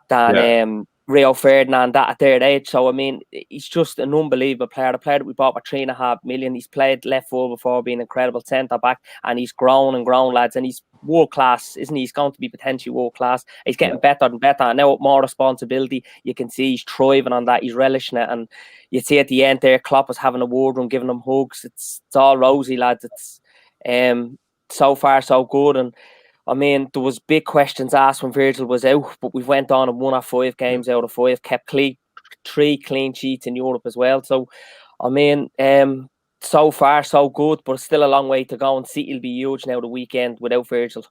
[SPEAKER 5] than Rio Ferdinand at their age. So I mean, he's just an unbelievable player. The player that we bought for $3.5 million. He's played left full before, being an incredible centre back, and he's grown and grown, lads. And he's world class, isn't he? He's going to be potentially world class. He's getting better and better. And now with more responsibility, you can see he's thriving on that. He's relishing it. And you see at the end there, Klopp is having a word room, giving him hugs. It's all rosy, lads. It's so far so good. And I mean, there was big questions asked when Virgil was out, but we've went on and won our 5 games out of 5, kept 3 clean sheets in Europe as well. So, I mean, so far so good, but still a long way to go. And City will be huge now the weekend without Virgil.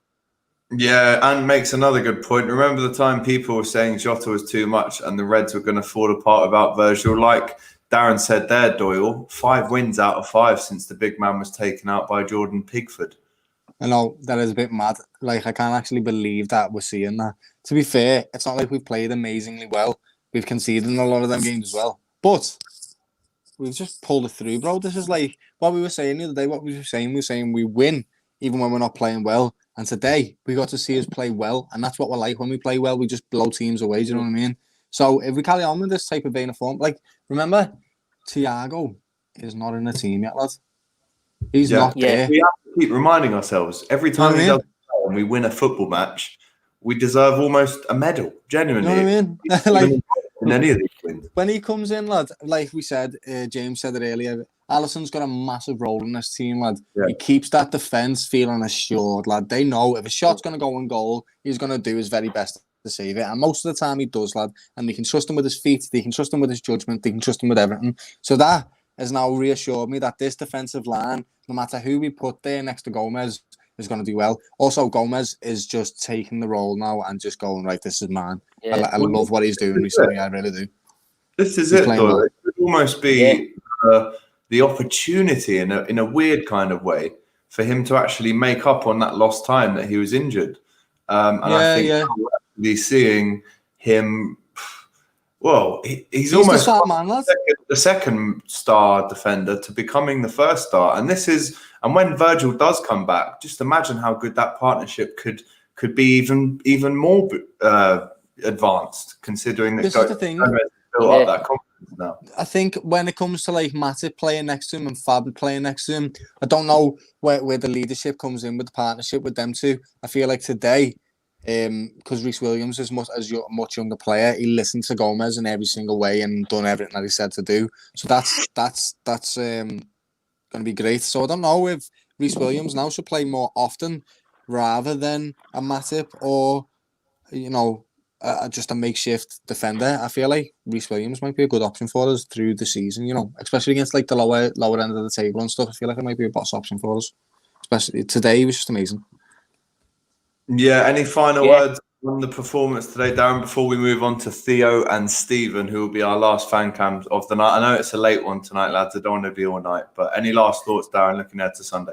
[SPEAKER 1] Yeah, and makes another good point. Remember the time people were saying Jota was too much and the Reds were going to fall apart about Virgil? Like Darren said there, Doyle, 5 wins out of 5 since the big man was taken out by Jordan Pickford.
[SPEAKER 2] I know that is a bit mad. Like, I can't actually believe that we're seeing that. To be fair, it's not like we've played amazingly well. We've conceded in a lot of them games as well. But we've just pulled it through, bro. This is like what we were saying the other day. We were saying we win even when we're not playing well. And today, we got to see us play well. And that's what we're like. When we play well, we just blow teams away. Do you know what I mean? So if we carry on with this type of vein of form, like, remember, Thiago is not in the team yet, lad. He's not there.
[SPEAKER 1] We have to keep reminding ourselves every time he does well and we win a football match, we deserve almost a medal. Genuinely,
[SPEAKER 2] you know what I mean?
[SPEAKER 1] Like, in any of these wins.
[SPEAKER 2] When he comes in, lad, like we said, James said it earlier. Allison's got a massive role in this team, lad. Yeah. He keeps that defense feeling assured, lad. They know if a shot's going to go in goal, he's going to do his very best to save it, and most of the time he does, lad. And they can trust him with his feet, they can trust him with his judgment, they can trust him with everything. So that has now reassured me that this defensive line, no matter who we put there next to Gomez, is going to do well. Also, Gomez is just taking the role now and just going, right, this is mine. Yeah. I love what he's doing recently, I really do.
[SPEAKER 1] This is it, though. It could almost be the opportunity in a weird kind of way for him to actually make up on that lost time that he was injured. And I think we're actually seeing him. Well, he's almost the second star defender to becoming the first star, and when Virgil does come back, just imagine how good that partnership could be even more advanced, considering that built up that confidence now.
[SPEAKER 2] I think when it comes to like Matip playing next to him and Fab playing next to him, I don't know where the leadership comes in with the partnership with them two. I feel like today, because Rhys Williams is a much younger player, he listened to Gomez in every single way and done everything that he said to do. So that's going to be great. So I don't know if Rhys Williams now should play more often rather than a Matip or, you know, just a makeshift defender. I feel like Rhys Williams might be a good option for us through the season, you know, especially against like the lower end of the table and stuff. I feel like it might be a boss option for us. Especially today, he was just amazing.
[SPEAKER 1] Yeah, any final words on the performance today, Darren, before we move on to Theo and Stephen, who will be our last fan cams of the night? I know it's a late one tonight, lads. I don't want to be all night, but any last thoughts, Darren, looking ahead to Sunday?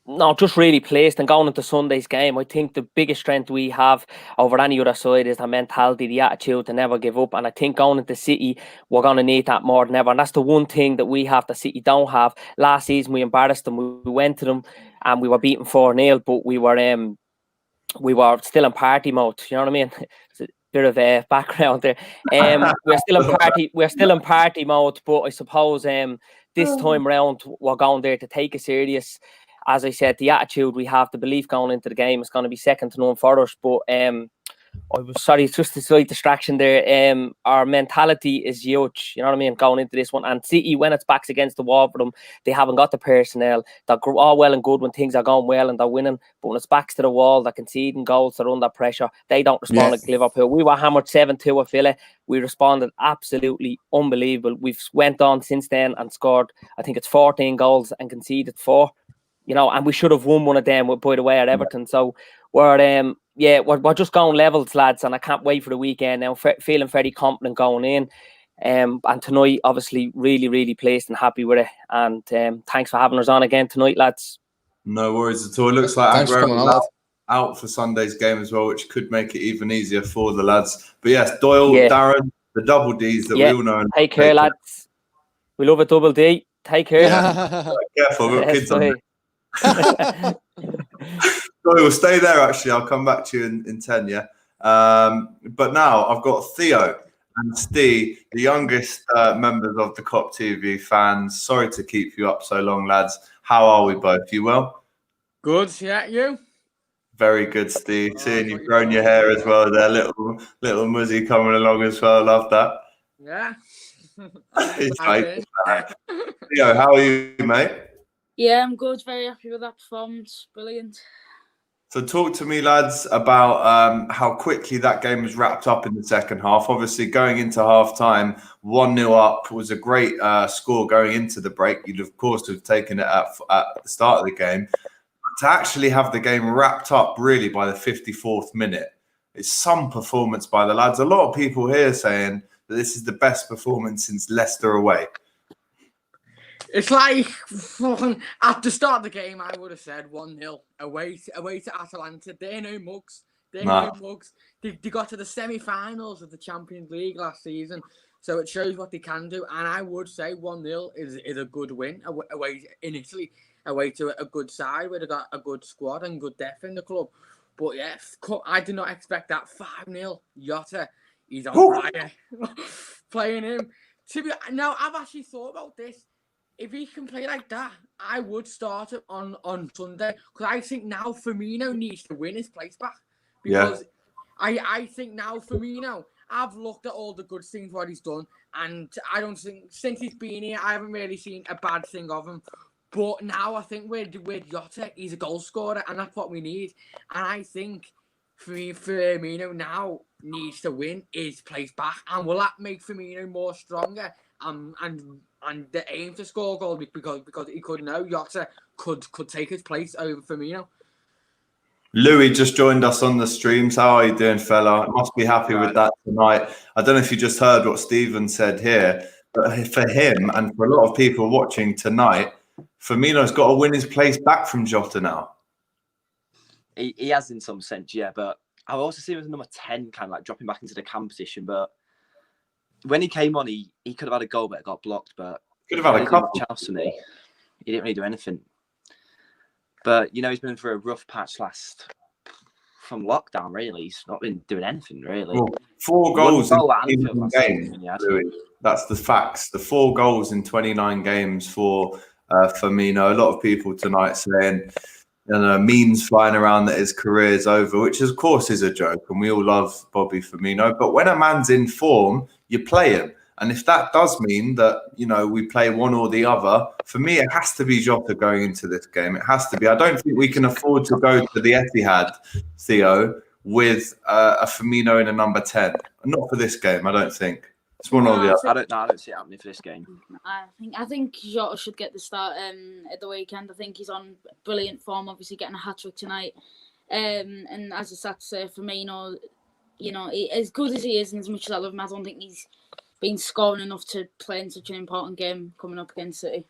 [SPEAKER 5] No, just really pleased. And going into Sunday's game, I think the biggest strength we have over any other side is the mentality, the attitude to never give up. And I think going into City, we're going to need that more than ever. And that's the one thing that we have that City don't have. Last season, we embarrassed them. We went to them and we were beaten 4-0, but we were still in party mode. You know what I mean? It's a bit of a background there. We're still in party mode, but I suppose this time round we're going there to take it serious. As I said, the attitude we have, the belief going into the game is going to be second to none for us. But it's just a slight distraction there. Our mentality is huge, you know what I mean, going into this one. And City, when it's backs against the wall for them, they haven't got the personnel. They're all well and good when things are going well and they're winning, but when it's backs to the wall, they're conceding goals, they're under pressure, they don't respond like Liverpool. We were hammered 7-2 at Villa. We responded absolutely unbelievable. We've went on since then and scored, I think it's 14 goals and conceded 4. You know, and we should have won one of them, by the way, at Everton. So we're just going levels, lads, and I can't wait for the weekend now. Feeling very confident going in, and tonight, obviously, really, really pleased and happy with it. And thanks for having us on again tonight, lads.
[SPEAKER 1] No worries at all. It looks like
[SPEAKER 2] Thanks for coming on,
[SPEAKER 1] Aguero's
[SPEAKER 2] lad.
[SPEAKER 1] out for Sunday's game as well, which could make it even easier for the lads. But yes, Doyle,
[SPEAKER 5] Yeah.
[SPEAKER 1] Darren, the double Ds that we all know. And
[SPEAKER 5] Take care, lads. We love a double D. Take care.
[SPEAKER 1] Careful, we've got kids on there.
[SPEAKER 5] Bye.
[SPEAKER 1] Doyle, stay there. Actually, I'll come back to you in 10. Yeah. But now I've got Theo and Steve, the youngest members of the Kop TV fans. Sorry to keep you up so long, lads. How are we both? You well?
[SPEAKER 6] Good, yeah, you?
[SPEAKER 1] Very good, Steve. Seeing you've grown your hair as well there. Little Muzzy coming along as well. Love that.
[SPEAKER 6] Yeah.
[SPEAKER 1] It's like, Theo, how are you, mate?
[SPEAKER 7] Yeah, I'm good. Very happy with that performance. Brilliant.
[SPEAKER 1] So talk to me, lads, about how quickly that game was wrapped up in the second half. Obviously, going into half-time, 1-0 up was a great score going into the break. You'd, of course, have taken it at the start of the game. But to actually have the game wrapped up, really, by the 54th minute, it's some performance by the lads. A lot of people here saying that this is the best performance since Leicester away.
[SPEAKER 6] It's like, at the start of the game, I would have said 1-0 away to Atalanta. They're no mugs. No mugs. They got to the semi-finals of the Champions League last season, so it shows what they can do. And I would say 1-0 is a good win away in Italy, away to a good side where they got a good squad and good depth in the club. But yes, I did not expect that 5-0. Jota, he's on fire. Playing him. Now, I've actually thought about this. If he can play like that, I would start him on Sunday, because I think now Firmino needs to win his place back. Because I think now Firmino, I've looked at all the good things what he's done, and I don't think since he's been here, I haven't really seen a bad thing of him. But now I think with Jota, he's a goal scorer, and that's what we need. And I think Firmino now needs to win his place back, and will that make Firmino more stronger? And the aim to score goals because he could know Jota could take his place over Firmino.
[SPEAKER 1] Louis just joined us on the streams. How are you doing, fella? Must be happy with that tonight. I don't know if you just heard what Stephen said here, but for him and for a lot of people watching tonight, Firmino's got to win his place back from Jota now.
[SPEAKER 8] He has in some sense, yeah, but I've also seen him as number 10, kind of like dropping back into the cam position, but when he came on, he could have had a goal, but it got blocked. But
[SPEAKER 1] could have had a couple.
[SPEAKER 8] Chance for me. He didn't really do anything. But he's been through a rough patch from lockdown. Really, he's not been doing anything really.
[SPEAKER 1] Well, 4 goals in 29 games. Louis. That's the facts. The 4 goals in 29 games for Firmino. A lot of people tonight saying, memes flying around that his career is over, which of course is a joke, and we all love Bobby Firmino. But when a man's in form, you play him. And if that does mean that, we play one or the other, for me, it has to be Jota going into this game. It has to be. I don't think we can afford to go to the Etihad, Theo, with a Firmino in a number 10. Not for this game, I don't think. It's one or the other.
[SPEAKER 8] I don't see it happening for this game.
[SPEAKER 7] I think Jota should get the start at the weekend. I think he's on brilliant form, obviously getting a hat-trick tonight. And as I said to say, Firmino, as good as he is and as much as I love him, I don't think he's been scoring enough to play in such an important game coming up against City.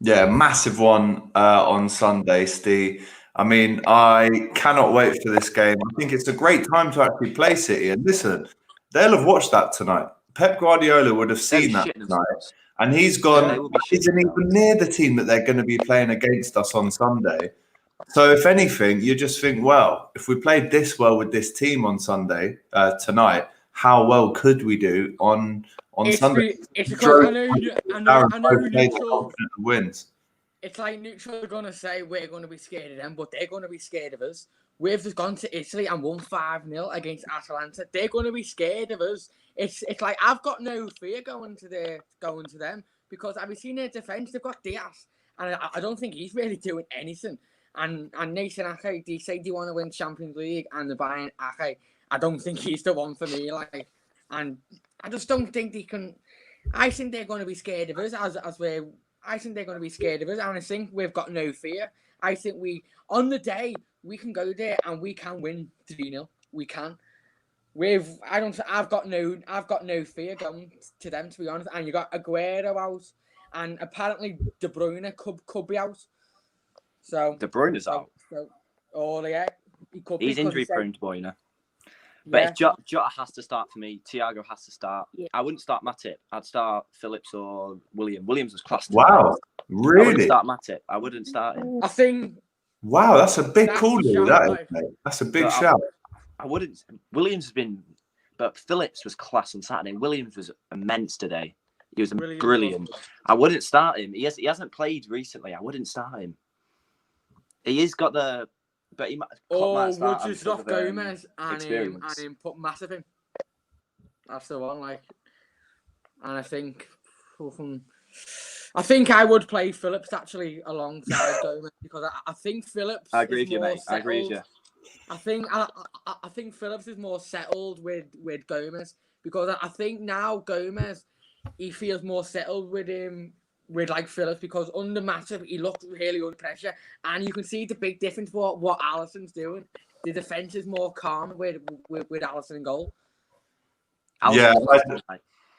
[SPEAKER 1] Yeah, massive one on Sunday, Steve. I mean, I cannot wait for this game. I think it's a great time to actually play City. And listen, they'll have watched that tonight. Pep Guardiola would have seen that tonight. And he's gone, isn't even near the team that they're going to be playing against us on Sunday. So if anything, you just think, well, if we played this well with this team on Sunday, tonight, how well could we do on Sunday?
[SPEAKER 6] It's because I know neutral
[SPEAKER 1] wins.
[SPEAKER 6] It's like neutral are going to say we're going to be scared of them, but they're going to be scared of us. We've just gone to Italy and won 5-0 against Atalanta. They're going to be scared of us. It's like I've got no fear going to them because I've seen their defence. They've got Diaz, and I don't think he's really doing anything. And Nathan Ake, they say they want to win Champions League, and they're buying Ake. I don't think he's the one for me. And I just don't think they can. I think they're going to be scared of us I think they're going to be scared of us, and I think we've got no fear. I think on the day we can go there and we can win 3-0. We can. I've got no fear going to them, to be honest. And you got Aguero out, and apparently De Bruyne could be out. So
[SPEAKER 8] De Bruyne's out.
[SPEAKER 6] He could be
[SPEAKER 8] He's
[SPEAKER 6] 'cause
[SPEAKER 8] injury
[SPEAKER 6] he said-
[SPEAKER 8] prone, De Bruyne. But
[SPEAKER 6] Yeah.
[SPEAKER 8] if Jota has to start for me, Thiago has to start.
[SPEAKER 7] Yeah.
[SPEAKER 8] I wouldn't start Matip. I'd start Phillips or William. Williams was class tonight.
[SPEAKER 1] Wow,
[SPEAKER 8] I wouldn't
[SPEAKER 1] really?
[SPEAKER 8] start Matip. I wouldn't start him.
[SPEAKER 6] I think
[SPEAKER 1] Wow, that's a big
[SPEAKER 6] That's
[SPEAKER 1] call,
[SPEAKER 6] a
[SPEAKER 1] Lou.
[SPEAKER 6] shout,
[SPEAKER 1] That is,
[SPEAKER 6] like-
[SPEAKER 1] mate. That's a big
[SPEAKER 8] But
[SPEAKER 1] shout.
[SPEAKER 8] I wouldn't. Williams has been, but Phillips was class on Saturday. Williams was immense today. He was
[SPEAKER 6] Brilliant.
[SPEAKER 8] brilliant. I wouldn't start him. He hasn't played recently. I wouldn't start him. He has got the, but he might. Klopp might
[SPEAKER 6] would
[SPEAKER 8] start
[SPEAKER 6] you
[SPEAKER 8] him
[SPEAKER 6] stop
[SPEAKER 8] because of,
[SPEAKER 6] Gomez and
[SPEAKER 8] experience.
[SPEAKER 6] him put Massive in? That's the one, like. And I think I would play Phillips actually alongside Gomez because I think Phillips.
[SPEAKER 8] I agree
[SPEAKER 6] is
[SPEAKER 8] with you,
[SPEAKER 6] more
[SPEAKER 8] mate. I agree with you.
[SPEAKER 6] I think Phillips is more settled with Gomez because I think now Gomez he feels more settled with him with like Phillips because under Matip he looked really under pressure and you can see the big difference for what Allison's doing. The defense is more calm with Allison in goal.
[SPEAKER 1] Yeah,
[SPEAKER 8] Allison,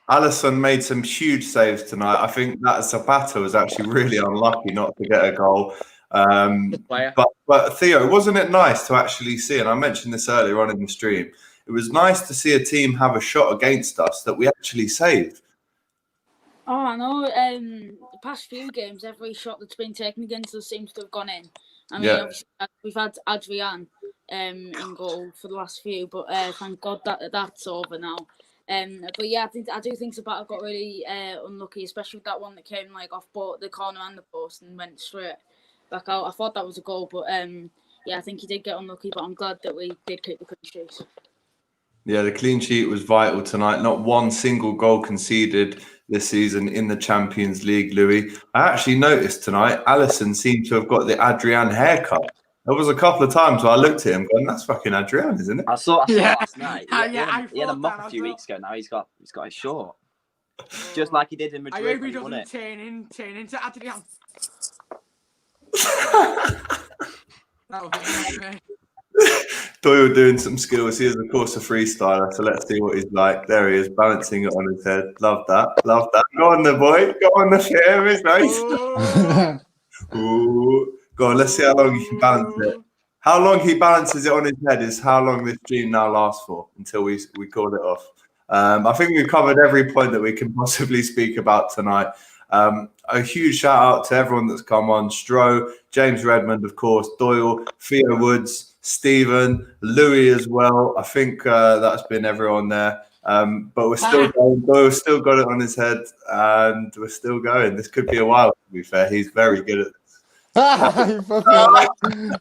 [SPEAKER 1] Allison made some huge saves tonight. I think that Zapata was actually really unlucky not to get a goal.
[SPEAKER 6] Player.
[SPEAKER 1] But Theo, wasn't it nice to actually see, and I mentioned this earlier on in the stream, it was nice to see a team have a shot against us that we actually saved.
[SPEAKER 7] Oh, I know. The past few games, every shot that's been taken against us seems to have gone in. I mean,
[SPEAKER 1] Yeah.
[SPEAKER 7] obviously, we've had Adrian in goal for the last few, but thank God that's over now. But yeah, I do think Zapata got really unlucky, especially with that one that came like off both the corner and the post and went straight back out. I thought that was a goal, but yeah, I think he did get unlucky. But I'm glad that we did keep the clean sheet.
[SPEAKER 1] Yeah, the clean sheet was vital tonight. Not one single goal conceded this season in the Champions League, Louis. I actually noticed tonight, Allison seemed to have got the Adrian haircut. There was a couple of times where I looked at him going, that's fucking Adrian, isn't it?
[SPEAKER 8] I saw
[SPEAKER 6] Yeah.
[SPEAKER 8] last night.
[SPEAKER 6] Yeah,
[SPEAKER 8] He had a
[SPEAKER 6] thought
[SPEAKER 8] mop
[SPEAKER 6] that
[SPEAKER 8] a few
[SPEAKER 6] as well.
[SPEAKER 8] weeks ago. Now he's got his short, just like he did in
[SPEAKER 6] I
[SPEAKER 8] Madrid.
[SPEAKER 6] hope he
[SPEAKER 8] when he won
[SPEAKER 6] doesn't
[SPEAKER 8] it.
[SPEAKER 6] turn into Adrian. That would be nice.
[SPEAKER 1] Doyle doing some skills. He is, of course, a freestyler, so let's see what he's like. There he is, balancing it on his head. Love that. Love that. Go on, the boy. Go on, the share. It's nice.
[SPEAKER 6] Oh,
[SPEAKER 1] Ooh. Go on, let's see how long he can balance it. How long he balances it on his head is how long this stream now lasts for until we call it off. I think we've covered every point that we can possibly speak about tonight. A huge shout out to everyone that's come on. Stro, James Redmond, of course, Doyle, Theo Woods, Stephen, Louis as well. I think that's been everyone there. But we're still going. Doyle's still got it on his head and we're still going. This could be a while, to be fair. He's very good at this.
[SPEAKER 2] You fucking-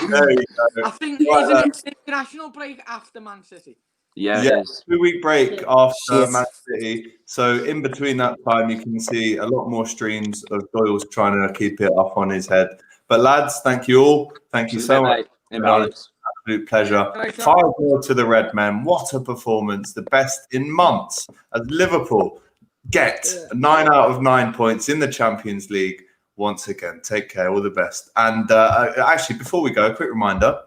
[SPEAKER 1] There you go.
[SPEAKER 6] I think it's an international break after Man City.
[SPEAKER 8] Yeah,
[SPEAKER 1] Yeah,
[SPEAKER 8] it is.
[SPEAKER 1] 2-week break after
[SPEAKER 2] Yes.
[SPEAKER 1] Man City. So in between that time, you can see a lot more streams of Doyle's trying to keep it up on his head. But lads, thank you all. Thank you so much. Absolute pleasure. 5-0 to the Red Men. What a performance. The best in months. As Liverpool get 9 out of 9 points in the Champions League once again. Take care. All the best. And actually, before we go, a quick reminder.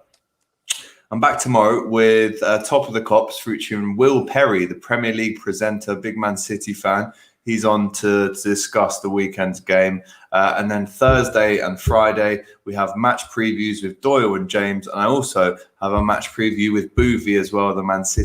[SPEAKER 1] I'm back tomorrow with Top of the Kops featuring Will Perry, the Premier League presenter, big Man City fan. He's on to discuss the weekend's game. And then Thursday and Friday, we have match previews with Doyle and James. And I also have a match preview with Boovie as well, the Man City